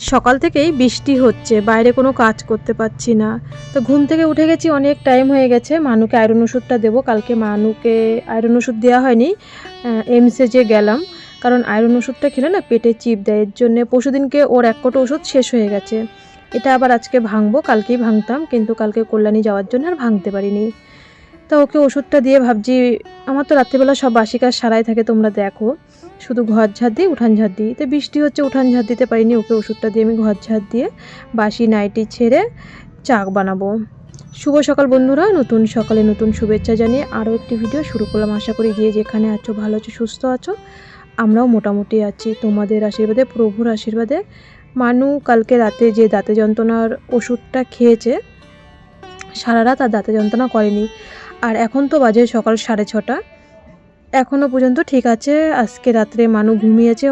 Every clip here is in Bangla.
সকাল থেকেই বৃষ্টি হচ্ছে, বাইরে কোনো কাজ করতে পারছি না। তো ঘুম থেকে উঠে গেছি, অনেক টাইম হয়ে গেছে। মানুকে আয়রন ওষুধটা দেবো, কালকে মানুকে আয়রন ওষুধ দেওয়া হয়নি, এমসে যে গেলাম, কারণ আয়রন ওষুধটা খেলে না পেটে চিপ দেয়, এর জন্যে পরশুদিনকে ওর এক কোটো ওষুধ শেষ হয়ে গেছে। এটা আবার আজকে ভাঙবো, কালকেই ভাঙতাম কিন্তু কালকে কল্যাণী যাওয়ার জন্য আর ভাঙতে পারিনি। তা ওকে ওষুধটা দিয়ে ভাবছি, আমার তো রাত্রিবেলা সব বাসি কাজ সারাই থাকে, তোমরা দেখো, শুধু ঘর ঝাড় দিই, উঠান ঝাড় দিই। তো বৃষ্টি হচ্ছে, উঠান ঝাড় দিতে পারিনি, ওকে ওষুধটা দিয়ে আমি ঘর ঝাড় দিয়ে বাসি নাইটি ছেড়ে চা বানাবো। শুভ সকাল বন্ধুরা, নতুন সকালে নতুন শুভেচ্ছা জানিয়ে আরও একটি ভিডিও শুরু করলাম। আশা করি যে যেখানে আছো ভালো আছো, সুস্থ আছো, আমরাও মোটামুটি আছি তোমাদের আশীর্বাদে, প্রভুর আশীর্বাদে। মানু কালকে রাতে যে দাঁতে যন্ত্রণার ওষুধটা খেয়েছে, সারা রাত আর দাঁতে যন্ত্রণা করেনি। আর এখন তো বাজে সকাল 6:30, এখনও পর্যন্ত ঠিক আছে। আজকে রাত্রে মানু ঘুমিয়েছে,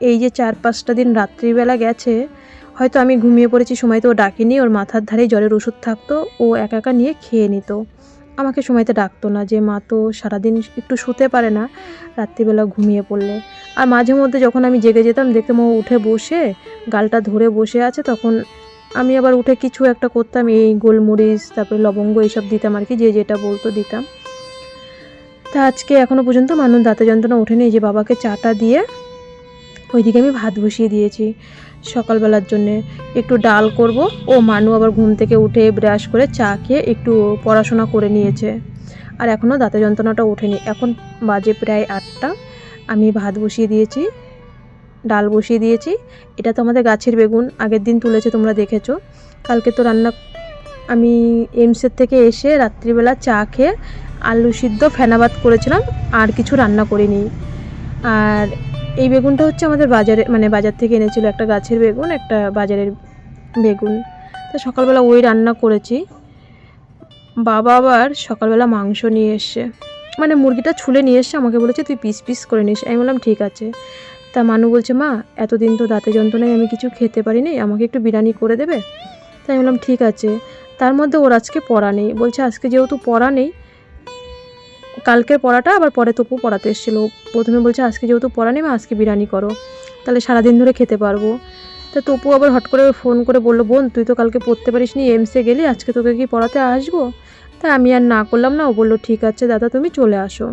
এই যে 4-5টা দিন রাত্রিবেলা গেছে, হয়তো আমি ঘুমিয়ে পড়েছি, সময়তে ও ডাকিনি, ওর মাথার ধারেই জ্বরের ওষুধ থাকতো, ও একা একা নিয়ে খেয়ে নিত, আমাকে সময়তে ডাকতো না। যে মা তো সারাদিন একটু শুতে পারে না, রাত্রিবেলা ঘুমিয়ে পড়লে। আর মাঝে মধ্যে যখন আমি জেগে যেতাম, দেখতাম ও উঠে বসে গালটা ধরে বসে আছে, তখন আমি আবার উঠে কিছু একটা করতাম, এই গোলমরিচ তারপরে লবঙ্গ এইসব দিতাম আর কি, যে যেটা বলতো দিতাম। তা আজকে এখনও পর্যন্ত মানুষ দাঁতে যন্ত্রণা ওঠেনি। যে বাবাকে চাটা দিয়ে ওইদিকে আমি ভাত বসিয়ে দিয়েছি সকালবেলার জন্যে, একটু ডাল করব। ও মানু আবার ঘুম থেকে উঠে ব্রাশ করে চা খেয়ে একটু পড়াশোনা করে নিয়েছে, আর এখনও দাঁতে যন্ত্রণাটা ওঠেনি। এখন বাজে প্রায় 8টা, আমি ভাত বসিয়ে দিয়েছি, ডাল বসিয়ে দিয়েছি। এটা তো আমাদের গাছের বেগুন, আগের দিন তুলেছে, তোমরা দেখেছো। কালকে তো রান্না, আমি এমসের থেকে এসে রাত্রিবেলা চা খেয়ে আলু সিদ্ধ ফেনা ভাত করেছিলাম, আর কিছু রান্না করিনি। আর এই বেগুনটা হচ্ছে আমাদের বাজারে, মানে বাজার থেকে এনেছিল, একটা গাছের বেগুন, একটা বাজারের বেগুন। তো সকালবেলা ওই রান্না করেছি। বাবা আবার সকালবেলা মাংস নিয়ে এসছে, মানে মুরগিটা ছুলে নিয়ে এসছে, আমাকে বলেছে তুই পিস পিস করে নিস। আমি বললাম ঠিক আছে। তা মানু বলছে মা এতদিন তো দাঁতে যন্ত্রণায় আমি কিছু খেতে পারিনি, আমাকে একটু বিরিয়ানি করে দেবে। তাই আমি বললাম ঠিক আছে। তার মধ্যে ওর আজকে পড়া নেই, বলছে আজকে যেহেতু পড়া নেই, কালকের পড়াটা আবার পরে তপু পড়াতে এসেছিলো, প্রথমে বলছে আজকে যেহেতু পড়া নেই, আজকে বিরিয়ানি করো, তাহলে সারাদিন ধরে খেতে পারবো। তা তপু আবার হট করে ফোন করে বললো, বোন তুই তো কালকে পড়তে পারিস নি, এমসে গেলি, আজকে তোকে কি পড়াতে আসবো? তা আমি আর না করলাম না, ও বললো ঠিক আছে দাদা তুমি চলে আসো।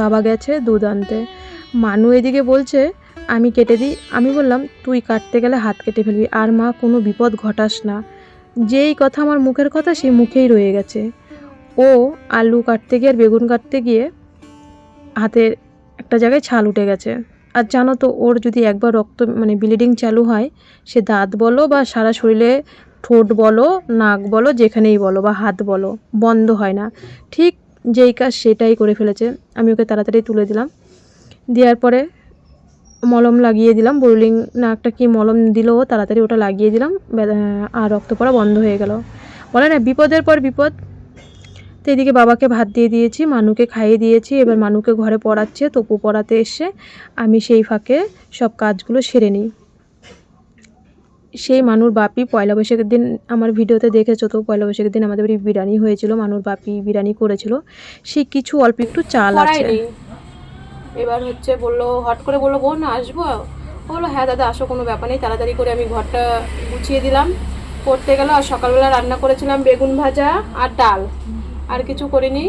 বাবা গেছে দুধ আনতে, মানু এদিকে বলছে আমি কেটে দিই। আমি বললাম তুই কাটতে গেলে হাত কেটে ফেলবি, আর মা কোনো বিপদ ঘটাস না। যেই কথা আমার মুখের কথা সেই মুখেই রয়ে গেছে। ও আলু কাটতে গিয়ে আর বেগুন কাটতে গিয়ে হাতের একটা জায়গায় ছাল উঠে গেছে। আর জানো তো, ওর যদি একবার রক্ত মানে ব্লিডিং চালু হয়, সে দাঁত বলো বা সারা শরীরে, ঠোঁট বলো, নাক বলো, যেখানেই বলো, বা হাত বলো, বন্ধ হয় না। ঠিক যেই কাজ সেটাই করে ফেলেছে। আমি ওকে তাড়াতাড়ি তুলে দিলাম, দেওয়ার পরে মলম লাগিয়ে দিলাম, বোরলিং না একটা কি মলম দিল, ও তাড়াতাড়ি ওটা লাগিয়ে দিলাম, আর রক্ত পড়া বন্ধ হয়ে গেল। বলে না বিপদের পর বিপদ। তো এদিকে বাবাকে ভাত দিয়ে দিয়েছি, মানুকে খাইয়ে দিয়েছি, এবার মানুকে ঘরে পড়াচ্ছে, তপু পড়াতে এসে আমি সেই ফাঁকে সব কাজগুলো সেরে নিই। সেই মানুর বাপি পয়লা বৈশাখের দিন আমার ভিডিওতে দেখেছো তো, পয়লা বৈশাখের দিন আমাদের বাড়ি বিরিয়ানি হয়েছিল, মানুর বাপি বিরিয়ানি করেছিল, সেই কিছু অল্প একটু চাল আছে। এবার হচ্ছে বললো, হট করে বললো বোন আসবো, বললো হ্যাঁ দাদা আসো, কোনো ব্যাপার নেই। তাড়াতাড়ি করে আমি ঘরটা গুছিয়ে দিলাম, করতে গেল। আর সকালবেলা রান্না করেছিলাম বেগুন ভাজা আর ডাল, আর কিছু করিনি।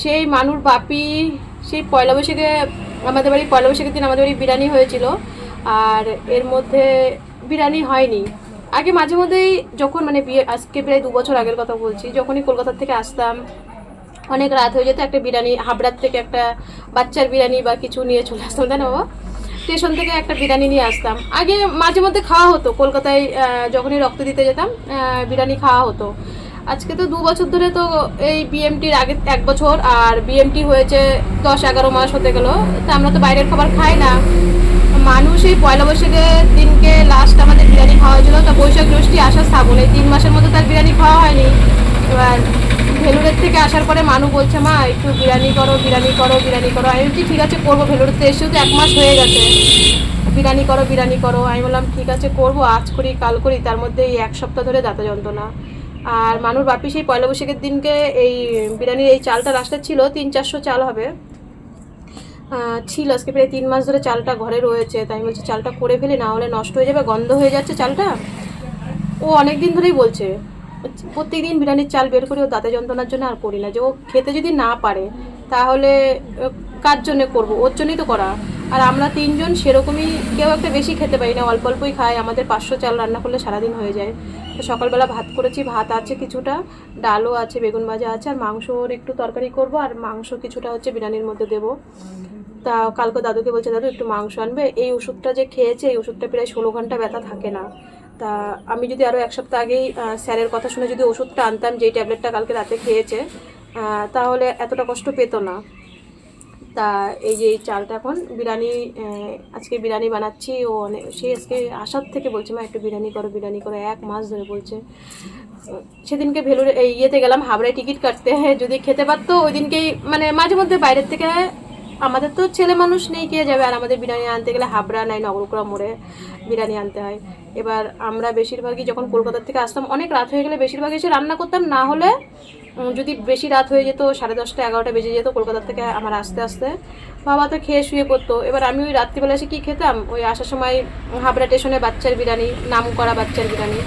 সেই মানুর বাপি সেই পয়লা বৈশাখে আমাদের বাড়ি, পয়লা বৈশাখের দিন আমাদের বাড়ি বিরিয়ানি হয়েছিল, আর এর মধ্যে বিরিয়ানি হয়নি। আগে মাঝে মধ্যেই যখন মানে বিয়ে, আজকে প্রায় 2 বছর আগের কথা বলছি, যখনই কলকাতা থেকে আসতাম, অনেক রাত হয়ে যেত, একটা বিরিয়ানি হাবড়ার থেকে একটা বাচ্চার বিরিয়ানি বা কিছু নিয়ে চলে আসতাম, তাই না বাবা, স্টেশন থেকে একটা বিরিয়ানি নিয়ে আসতাম। আগে মাঝে মধ্যে খাওয়া হতো, কলকাতায় যখনই রক্ত দিতে যেতাম বিরিয়ানি খাওয়া হতো। আজকে তো 2 বছর ধরে, তো এই বিএমটির আগে 1 বছর, আর বিএমটি হয়েছে 10-11 মাস হতে গেল, তা আমরা তো বাইরের খাবার খাই না। মানুষ এই পয়লা বৈশাখের দিনকে লাস্ট আমাদের বিরিয়ানি খাওয়া হয়েছিল, তা বৈশাখ জ্যৈষ্ঠী আসার শ্রাবণ এই 3 মাসের মধ্যে তার বিরিয়ানি খাওয়া হয়নি। এবার ভেলুরের থেকে আসার পরে মানু বলছে মা একটু বিরিয়ানি করো, বিরিয়ানি করো, বিরিয়ানি করো। আমি বলছি ঠিক আছে করবো, ভেলুরেতে এসেও তো 1 মাস হয়ে গেছে, বিরিয়ানি করো, বিরিয়ানি করো। আমি বললাম ঠিক আছে করবো, আজ করি কাল করি, তার মধ্যে এই 1 সপ্তাহ ধরে দাঁতে যন্ত্রণা। আর মানুর বাপি সেই পয়লা বৈশাখের দিনকে এই বিরিয়ানির এই চালটা লাস্টে ছিল, 300-400 চাল হবে, ছিল আজকে প্রায় 3 মাস ধরে চালটা ঘরে রয়েছে, তাই আমি বলছি চালটা করে ফেলি, না হলে নষ্ট হয়ে যাবে, গন্ধ হয়ে যাচ্ছে চালটা। ও অনেক দিন ধরেই বলছে প্রত্যেক দিন বিরিয়ানির চাল বের করে ও দাঁতে যন্ত্রণার জন্য আর করি না, যে ও খেতে যদি না পারে তাহলে কার জন্য করব, ওর জন্যই তো করা। আর আমরা 3 জন সেরকমই, কেউ একটা বেশি খেতে পারি না, অল্প অল্পই খাই, আমাদের 500 চাল রান্না করলে সারাদিন হয়ে যায়। তো সকালবেলা ভাত করেছি, ভাত আছে কিছুটা, ডালও আছে, বেগুন ভাজা আছে, আর মাংসর একটু তরকারি করব, আর মাংস কিছুটা হচ্ছে বিরিয়ানির মধ্যে দেবো। তা কালকে দাদুকে বলছে দাদু একটু মাংস আনবে, এই ওষুধটা যে খেয়েছে এই ওষুধটা প্রায় 16 ঘন্টা ব্যথা থাকে না। তা আমি যদি আরও 1 সপ্তাহ আগেই স্যারের কথা শুনে যদি ওষুধটা আনতাম, যেই ট্যাবলেটটা কালকে রাতে খেয়েছে, তাহলে এতটা কষ্ট পেতো না। তা এই যে এই চালটা এখন বিরিয়ানি, আজকে বিরিয়ানি বানাচ্ছি। ও অনেক সে আজকে আসার থেকে বলছে মা একটু বিরিয়ানি করো, বিরিয়ানি করো, 1 মাস ধরে বলছে। সেদিনকে ভেলুর এই ইয়েতে গেলাম হাবড়ায় টিকিট কাটতে, যদি খেতে পারতো ওই দিনকেই, মানে মাঝে মধ্যে বাইরের থেকে, আমাদের তো ছেলে মানুষ নেই, কে যাবে, আর আমাদের বিরিয়ানি আনতে গেলে হাবড়া নাই নগরকুড়া মোড়ে বিরিয়ানি আনতে হয়। এবার আমরা বেশিরভাগই যখন কলকাতা থেকে আসতাম অনেক রাত হয়ে গেলে বেশিরভাগ এসে রান্না করতাম, না হলে যদি বেশি রাত হয়ে যেত 10:30 11টা বেজে যেত কলকাতা থেকে আমার আসতে আসতে, বাবা তো খেয়ে শুয়ে পড়তো। এবার আমি ওই রাত্রিবেলা এসে কী খেতাম, ওই আসার সময় হাবড়া স্টেশনে বাচ্চার বিরিয়ানি, নাম করা বাচ্চার বিরিয়ানি,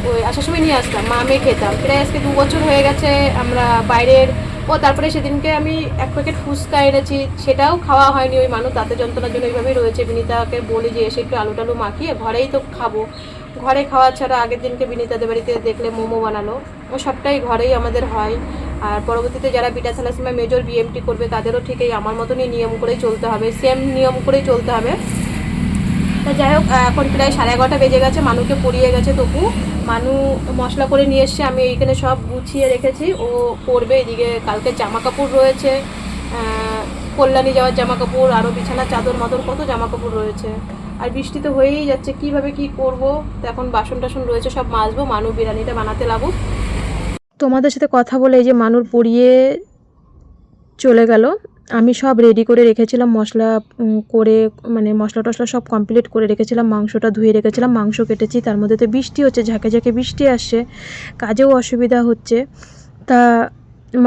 ওই আসার সময় নিয়ে আসতাম, মা আমি খেতাম। প্রায় আজকে 2 বছর হয়ে গেছে আমরা বাইরের। ও তারপরে সেদিনকে আমি 1 প্যাকেট ফুচকা এনেছি, সেটাও খাওয়া হয়নি, ওই মানুষ দাঁতের যন্ত্রণার জন্য এইভাবেই রয়েছে। বিনীতাকে বলি যে এসে একটু আলু টালু মাখিয়ে ঘরেই তো খাবো, ঘরে খাওয়া ছাড়া আগের দিনকে বিনীতাদের বাড়িতে দেখলে মোমো বানালো, ও সবটাই ঘরেই আমাদের হয়। আর পরবর্তীতে যারা বিটা থ্যালাসেমিয়া মেজর বিএমটি করবে তাদেরও ঠিক এই আমার মতনই নিয়ম করেই চলতে হবে, সেম নিয়ম করেই চলতে হবে। তা যাই হোক, এখন প্রায় 11:30 বেজে গেছে, মানুকে পড়িয়ে গেছে তবু মানু মশলা করে নিয়ে এসছে, আমি এইখানে সব গুছিয়ে রেখেছি, ও করবে। এদিকে কালকে জামা কাপড় রয়েছে, কল্যাণী যাওয়ার জামা কাপড়, আরও বিছানা চাদর মাদর কত জামা কাপড় রয়েছে। আর বৃষ্টি তো হয়েই যাচ্ছে, কিভাবে কি করব। তো এখন বাসন টাসন রয়েছে সব মাজবো, মানু বিরিয়ানিটা বানাতে লাগুক। তোমাদের সাথে কথা বলে এই যে মানুর পড়িয়ে চলে গেল। আমি সব রেডি করে রেখেছিলাম, মশলা করে, মানে মশলা টশলা সব কমপ্লিট করে রেখেছিলাম, মাংসটা ধুয়ে রেখেছিলাম, মাংস কেটেছি। তার মধ্যে তো বৃষ্টি হচ্ছে, ঝাঁকে ঝাঁকে বৃষ্টি আসছে, কাজেও অসুবিধা হচ্ছে। তা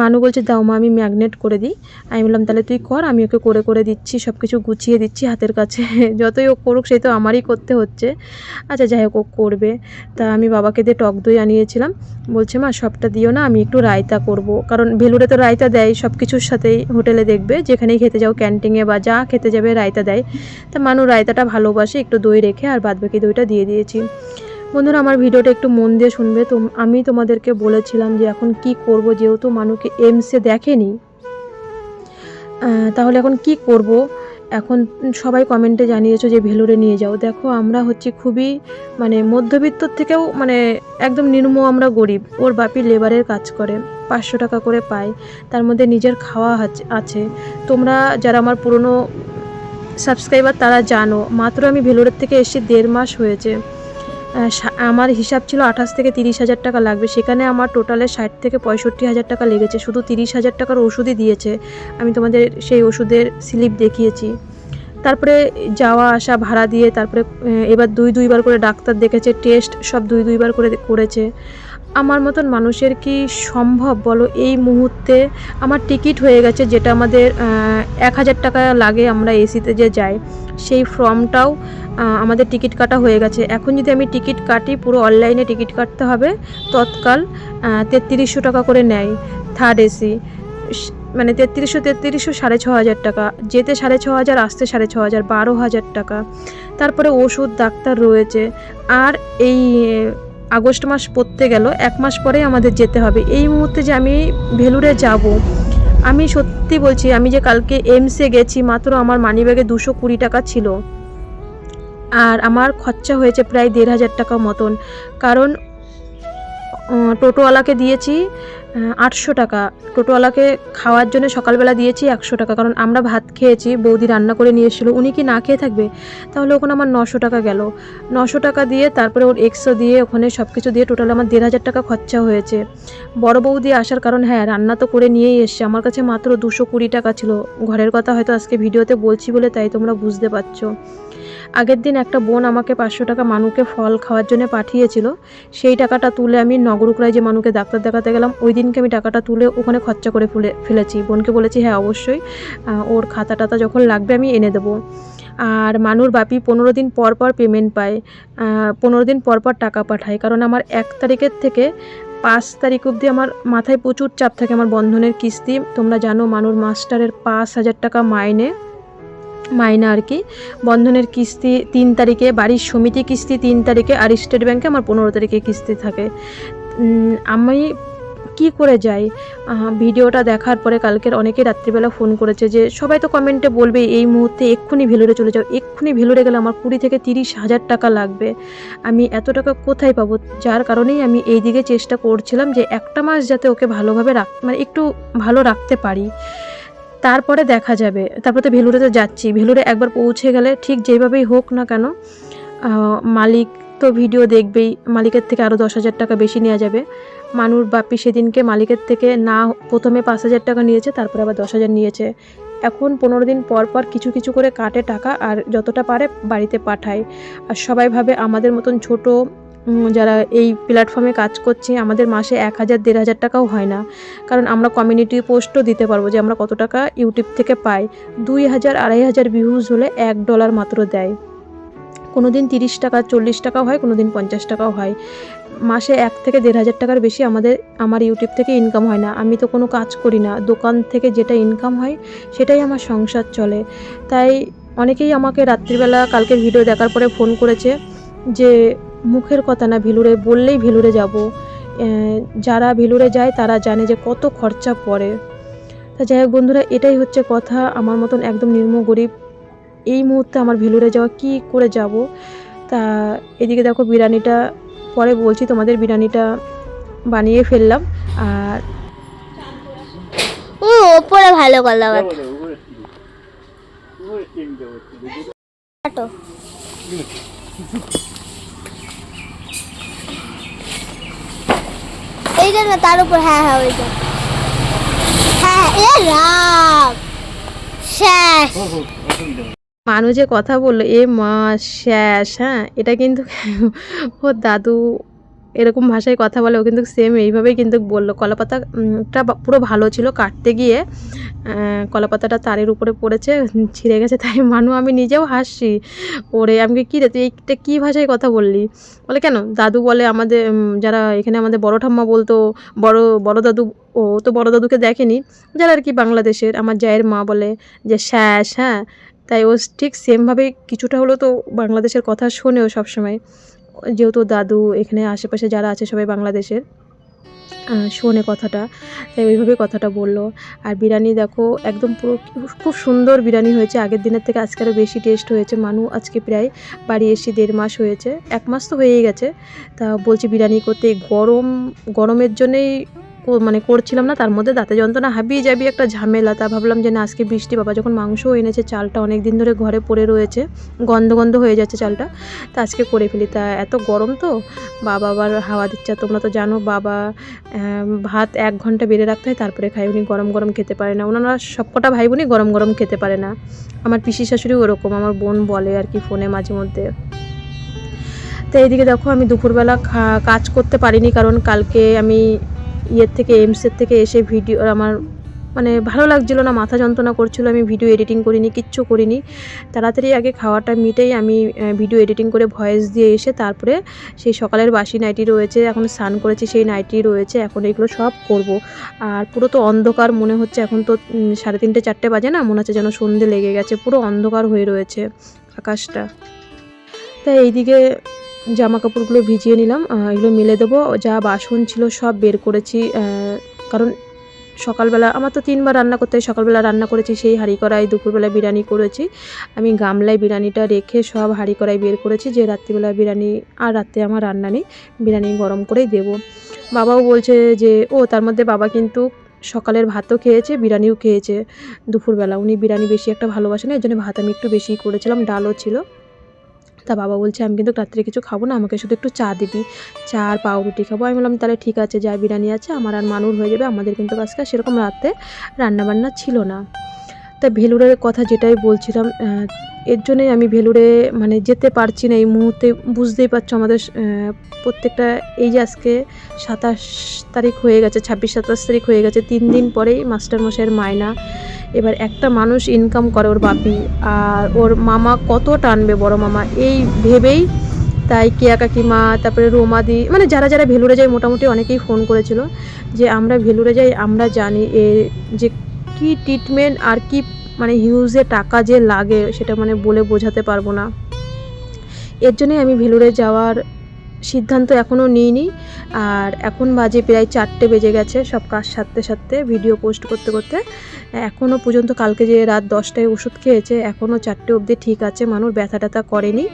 মানু বলছে দাও মা আমি ম্যাগনেট করে দিই। আমি বললাম তাহলে তুই কর, আমি ওকে করে করে দিচ্ছি, সব কিছু গুছিয়ে দিচ্ছি হাতের কাছে। যতই ও করুক সেই তো আমারই করতে হচ্ছে। আচ্ছা যাই হোক, ও করবে। তা আমি বাবাকে দিয়ে টক দই আনিয়েছিলাম, বলছে মা সবটা দিও না, আমি একটু রায়তা করব, কারণ ভেলুরে তো রায়তা দেয় সব কিছুর সাথেই, হোটেলে দেখবে যেখানেই খেতে যাও, ক্যান্টিনে বা যা খেতে যাবে রায়তা দেয়। তা মানু রায়তাটা ভালোবাসে, একটু দই রেখে আর বাদবাকি দইটা দিয়ে দিয়েছি। বন্ধুরা আমার ভিডিওটা একটু মন দিয়ে শুনবে। তো আমি তোমাদেরকে বলেছিলাম যে এখন কি করব, যেহেতু মানুকে এমসে দেখেনি, তাহলে এখন কি করব। এখন সবাই কমেন্টে জানিয়েছো যে ভেলোরে নিয়ে যাও। দেখো আমরা হচ্ছে খুবই, মানে মধ্যবিত্তর থেকেও মানে একদম নিম্ন, আমরা গরিব। ওর বাপি লেবারের কাজ করে, 500 টাকা করে পায়, তার মধ্যে নিজের খাওয়া আছে। তোমরা যারা আমার পুরনো সাবস্ক্রাইবার তারা জানো, মাত্র আমি ভেলোরের থেকে এসেছি 1.5 মাস হয়েছে। আমার হিসাব ছিল 28 থেকে 30,000 টাকা লাগবে, সেখানে আমার টোটালে 60 থেকে 65,000 টাকা লেগেছে, শুধু 30,000 টাকার ওষুধই দিয়েছে। আমি তোমাদের সেই ওষুধের স্লিপ দেখিয়েছি। তারপরে যাওয়া আসা ভাড়া দিয়ে, তারপরে এবার 2-2বার করে ডাক্তার দেখেছে, টেস্ট সব 2-2বার করে করেছে। আমার মতন মানুষের কি সম্ভব বলো এই মুহূর্তে। আমার টিকিট হয়ে গেছে, যেটা আমাদের 1,000 টাকা লাগে আমরা এসিতে যে যাই, সেই ফর্মটাও আমাদের টিকিট কাটা হয়ে গেছে। এখন যদি আমি টিকিট কাটি, পুরো অনলাইনে টিকিট কাটতে হবে, তৎকাল 3300 টাকা করে নেয় থার্ড এসি, মানে 3300 6,500 টাকা, যেতে 6,500, আসতে 6,500, 12,000 টাকা। তারপরে ওষুধ ডাক্তার রয়েছে। আর এই আগস্ট মাস পড়তে গেল, 1 মাস পরে আমাদের যেতে হবে। এই মুহূর্তে যে আমি ভেলুরে যাব, আমি সত্যি বলছি, আমি যে কালকে এমসে গেছি, মাত্র আমার মানিব্যাগে 220 টাকা ছিল, আর আমার খরচা হয়েছে প্রায় 1,500 টাকা মতন। কারণ টোটোওয়ালাকে দিয়েছি 800 টাকা, টোটোওয়ালাকে খাওয়ার জন্য সকালবেলা দিয়েছি 100 টাকা, কারণ আমরা ভাত খেয়েছি, বৌদি রান্না করে নিয়ে এসেছিলো, উনি কি না খেয়ে থাকবে, তাহলে ওখানে আমার 900 টাকা গেল। 900 টাকা দিয়ে তারপরে ওর 100 দিয়ে, ওখানে সব কিছু দিয়ে টোটাল আমার 1,500 টাকা খরচা হয়েছে। বড় বৌদি আসার কারণ, হ্যাঁ রান্না তো করে নিয়েই এসছে, আমার কাছে মাত্র 220 টাকা ছিল। ঘরের কথা হয়তো আজকে ভিডিওতে বলছি বলে তাই তোমরা বুঝতে পারছো। আগের দিন একটা বোন আমাকে 500 টাকা মানুকে ফল খাওয়ার জন্য পাঠিয়েছিল, সেই টাকাটা তুলে আমি নগরুকরায় যে মানুকে ডাক্তার দেখাতে গেলাম ওই দিনকে আমি টাকাটা তুলে ওখানে খরচা করে ফেলেছি। বোনকে বলেছি হ্যাঁ অবশ্যই ওর খাতা টাতা যখন লাগবে আমি এনে দেবো। আর মানুর বাপি 15 দিন পর পর পেমেন্ট পায়, 15 দিন পর পর টাকা পাঠায়, কারণ আমার 1 তারিখের থেকে 5 তারিখ অবধি আমার মাথায় প্রচুর চাপ থাকে আমার বন্ধনের কিস্তি। তোমরা জানো মানুর মাস্টারের 5,000 টাকা মাইনে আর কি। বন্ধনের কিস্তি 3 তারিখে, বাড়ির সমিতি কিস্তি 3 তারিখে, আর স্টেট ব্যাংকে আমার 15 তারিখে কিস্তি থাকে। আমি কি করে যাই? ভিডিওটা দেখার পরে কালকের অনেকেই রাত্রিবেলা ফোন করেছে যে সবাই তো কমেন্টে বলবে এই মুহূর্তে এক্ষুনি ভেলোরে চলে যাও। এক্ষুনি ভেলোরে গেলে আমার 20 থেকে 30,000 টাকা লাগবে, আমি এত টাকা কোথায় পাবো? যার কারণেই আমি এই দিকে চেষ্টা করছিলাম যে একটা মাস যাতে ওকে ভালোভাবে মানে একটু ভালো রাখতে পারি, তারপরে দেখা যাবে। তারপরে তো ভেলুরেতে যাচ্ছি, ভেলুরে একবার পৌঁছে গেলে ঠিক যেভাবেই হোক না কেন মালিক তো ভিডিও দেখবেই, মালিকের থেকে আরও 10,000 টাকা বেশি নেওয়া যাবে। মানুর বাপি সেদিনকে মালিকের থেকে না প্রথমে 5,000 টাকা নিয়েছে, তারপরে আবার 10,000 নিয়েছে। এখন 15 দিন পর পর কিছু কিছু করে কাটে টাকা, আর যতটা পারে বাড়িতে পাঠায়। আর সবাই ভাবে আমাদের মতন ছোট যারা এই প্ল্যাটফর্মে কাজ করছি আমাদের মাসে 1,000-1,500 টাকাও হয় না, কারণ আমরা কমিউনিটি পোস্টও দিতে পারবো যে আমরা কত টাকা ইউটিউব থেকে পাই। 2,000-2,500 ভিউজ হলে $1 মাত্র দেয়। কোনো দিন 30 টাকা 40 টাকাও হয়, কোনো দিন 50 টাকাও হয়। মাসে 1 থেকে 1,500 টাকার বেশি আমার ইউটিউব থেকে ইনকাম হয় না। আমি তো কোনো কাজ করি না, দোকান থেকে যেটা ইনকাম হয় সেটাই আমার সংসার চলে। তাই অনেকেই আমাকে রাত্রিবেলা কালকের ভিডিও দেখার পরে ফোন করেছে যে মুখের কথা না, ভেলুরে বললেই ভেলুরে যাব। যারা ভেলুরে যায় তারা জানে যে কত খরচা পড়ে। তা যাই হোক বন্ধুরা, এটাই হচ্ছে কথা। আমার মতন একদম নিম্ন গরিব এই মুহূর্তে আমার ভেলুরে যাওয়া কি করে যাব? তা এদিকে দেখো বিরিয়ানিটা পরে বলছি তোমাদের, বিরিয়ানিটা বানিয়ে ফেললাম। আর ওপরে ভালো কথা এই জন্য তার উপর হ্যাঁ হ্যাঁ ওই হ্যাঁ এ রাম শেষ মানুষ যে কথা বললো এ মা শেষ, হ্যাঁ এটা কিন্তু ওর দাদু এরকম ভাষায় কথা বলে, ও কিন্তু সেম এইভাবেই কিন্তু বললো। কলাপাতাটা পুরো ভালো ছিল, কাটতে গিয়ে কলাপাতাটা তারের উপরে পড়েছে, ছিঁড়ে গেছে। তাই আমি নিজেও হাসছি। ওরে আমি কী রে তুই এইটা কী ভাষায় কথা বললি? বলে কেন দাদু বলে আমাদের যারা এখানে আমাদের বড় ঠাম্মা বলতো, বড় দাদু, ও তো বড় দাদুকে দেখেনি, যারা আর কি বাংলাদেশের, আমার জায়ের মা বলে যে শ্যাস, হ্যাঁ তাই ও ঠিক সেমভাবেই কিছুটা হলেও তো বাংলাদেশের কথা শোনেও সবসময়, যেহেতু দাদু এখানে আশেপাশে যারা আছে সবাই বাংলাদেশের, শোনে কথাটা, তাই ওইভাবেই কথাটা বললো। আর বিরিয়ানি দেখো একদম পুরো খুব সুন্দর বিরিয়ানি হয়েছে, আগের দিনের থেকে আজকে আরও বেশি টেস্ট হয়েছে। আজকে প্রায় বাড়ি এসে 1.5 মাস হয়েছে, 1 মাস তো হয়েই গেছে। তা বলছি বিরিয়ানি করতে গরমের জন্যেই মানে করছিলাম না, তার মধ্যে দাঁতে যন্ত্রণা হাবি যাবি একটা ঝামেলা। তা ভাবলাম যে না আজকে বৃষ্টি, বাবা যখন মাংসও এনেছে, চালটা অনেক দিন ধরে ঘরে পড়ে রয়েছে, গন্ধ হয়ে যাচ্ছে চালটা, তা আজকে করে ফেলি। তা এত গরম তো বাবা আবার হাওয়া দিচ্ছে, তোমরা তো জানো বাবা ভাত 1 ঘন্টা বেড়ে রাখতে হয় তারপরে খাই, উনি গরম খেতে পারে না। ওনারা সবকটা ভাই বোনই গরম খেতে পারে না। আমার পিসি শাশুড়িও ওরকম, আমার বোন বলে আর কি ফোনে মাঝে মধ্যে। তো এইদিকে দেখো আমি দুপুরবেলা কাজ করতে পারিনি, কারণ কালকে আমি এইমসের থেকে এসে ভিডিও আমার মানে ভালো লাগছিলো না, মাথা যন্ত্রণা করছিলো, আমি ভিডিও এডিটিং করিনি, কিচ্ছু করিনি। তাড়াতাড়ি আগে খাওয়াটা মিটেই আমি ভিডিও এডিটিং করে ভয়েস দিয়ে এসে তারপরে সেই সকালের বাসি নাইটি রয়েছে, এখন স্নান করেছি সেই নাইটি রয়েছে, এখন এগুলো সব করব। আর পুরো তো অন্ধকার মনে হচ্ছে, এখন তো 3:30-4টে বাজে না, মনে হচ্ছে যেন সন্ধে লেগে গেছে, পুরো অন্ধকার হয়ে রয়েছে আকাশটা। তাই এইদিকে জামা কাপড়গুলো ভিজিয়ে নিলাম, এগুলো মেলে দেবো। যা বাসন ছিল সব বের করেছি, কারণ সকালবেলা আমার তো 3 বার রান্না করতে হয়, সকালবেলা রান্না করেছি সেই হাঁড়ি কড়াই, দুপুরবেলা বিরিয়ানি করেছি, আমি গামলায় বিরিয়ানিটা রেখে সব হাঁড়ি কড়াই বের করেছি, যে রাত্রিবেলা বিরিয়ানি, আর রাত্রে আমার রান্না নেই, বিরিয়ানি গরম করেই দেবো। বাবাও বলছে যে তার মধ্যে বাবা কিন্তু সকালের ভাতও খেয়েছে, বিরিয়ানিও খেয়েছে দুপুরবেলা, উনি বিরিয়ানি বেশি একটা ভালোবাসেন, এর জন্য ভাত আমি একটু বেশিই করেছিলাম, ডালও ছিল। তা বাবা বলছে আমি কিন্তু রাত্রে কিছু খাবো না, আমাকে শুধু একটু চা দিবি, চা আর পাউরুটি খাবো। আমি বললাম তাহলে ঠিক আছে, যা বিরিয়ানি আছে আমার আর মানুর হয়ে যাবে, আমাদের কিন্তু আজকে সেরকম রাতে রান্নাবান্না ছিল না। তা ভেলুরের কথা যেটাই বলছিলাম, এর জন্যই আমি ভেলুরে মানে যেতে পারছি না এই মুহূর্তে। বুঝতেই পারছো আমাদের প্রত্যেকটা, এই যে আজকে 27 তারিখ হয়ে গেছে, 26-27 তারিখ হয়ে গেছে, 3 দিন পরেই মাস্টারমশাইয়ের মায়না। এবার একটা মানুষ ইনকাম করে ওর বাপি, আর ওর মামা কত টানবে, বড় মামা, এই ভেবেই তাই কেয়া কাকিমা, তারপরে রোমাদি, মানে যারা যারা ভেলুরে যায় মোটামুটি অনেকেই ফোন করেছিল যে আমরা ভেলুরে যাই, আমরা জানি যে কি ট্রিটমেন্ট আর কি মানে হিউজে টাকা যে লাগে সেটা মানে বলে বোঝাতে পারবো না। এর জন্যই আমি ভেলুরে যাওয়ার সিদ্ধান্ত এখনও নিইনি। আর এখন বাজে প্রায় 4টে বেজে গেছে, সব কাজ সারতে সারতে, ভিডিও পোস্ট করতে করতে। এখনও পর্যন্ত কালকে যে রাত 10টায় ওষুধ খেয়েছে, এখনও 4টে অবধি ঠিক আছে, মানুষ ব্যথা ট্যাথা করেনি।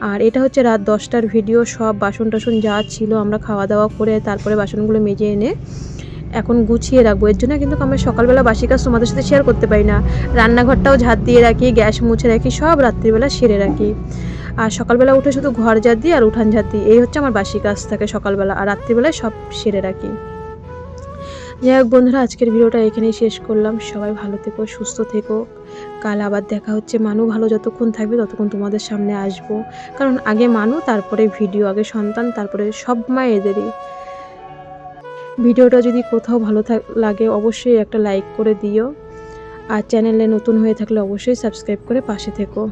আর এটা হচ্ছে রাত 10টার ভিডিও। সব বাসন টাসন যা ছিল আমরা খাওয়া দাওয়া করে তারপরে বাসনগুলো মেজে এনে এখন গুছিয়ে রাখবো। এর জন্য কিন্তু আমরা সকালবেলা বাসি কাজ তোমাদের সাথে শেয়ার করতে পারি না। রান্নাঘরটাও ঝাঁট দিয়ে রাখি, গ্যাস মুছে রাখি, সব রাত্রিবেলা সেরে রাখি। আর সকালবেলা উঠে শুধু ঘর ঝাঁট দিই আর উঠান ঝাঁট দিই, এই হচ্ছে আমার বাসি কাজ থাকে সকালবেলা, আর রাত্রিবেলায় সব সেরে রাখি। যাই হোক বন্ধুরা, আজকের ভিডিওটা এখানেই শেষ করলাম। সবাই ভালো থেকো, সুস্থ থেকো। কাল আবার দেখা হচ্ছে। মানু ভালো যতক্ষণ থাকবে ততক্ষণ তোমাদের সামনে আসবো, কারণ আগে মানু, তারপরে ভিডিও, আগে সন্তান, তারপরে সব মায়েদেরই। ভিডিওটা যদি কোথাও ভালো লাগে অবশ্যই একটা লাইক করে দিও, আর চ্যানেলে নতুন হয়ে থাকলে অবশ্যই সাবস্ক্রাইব করে পাশে থেকো।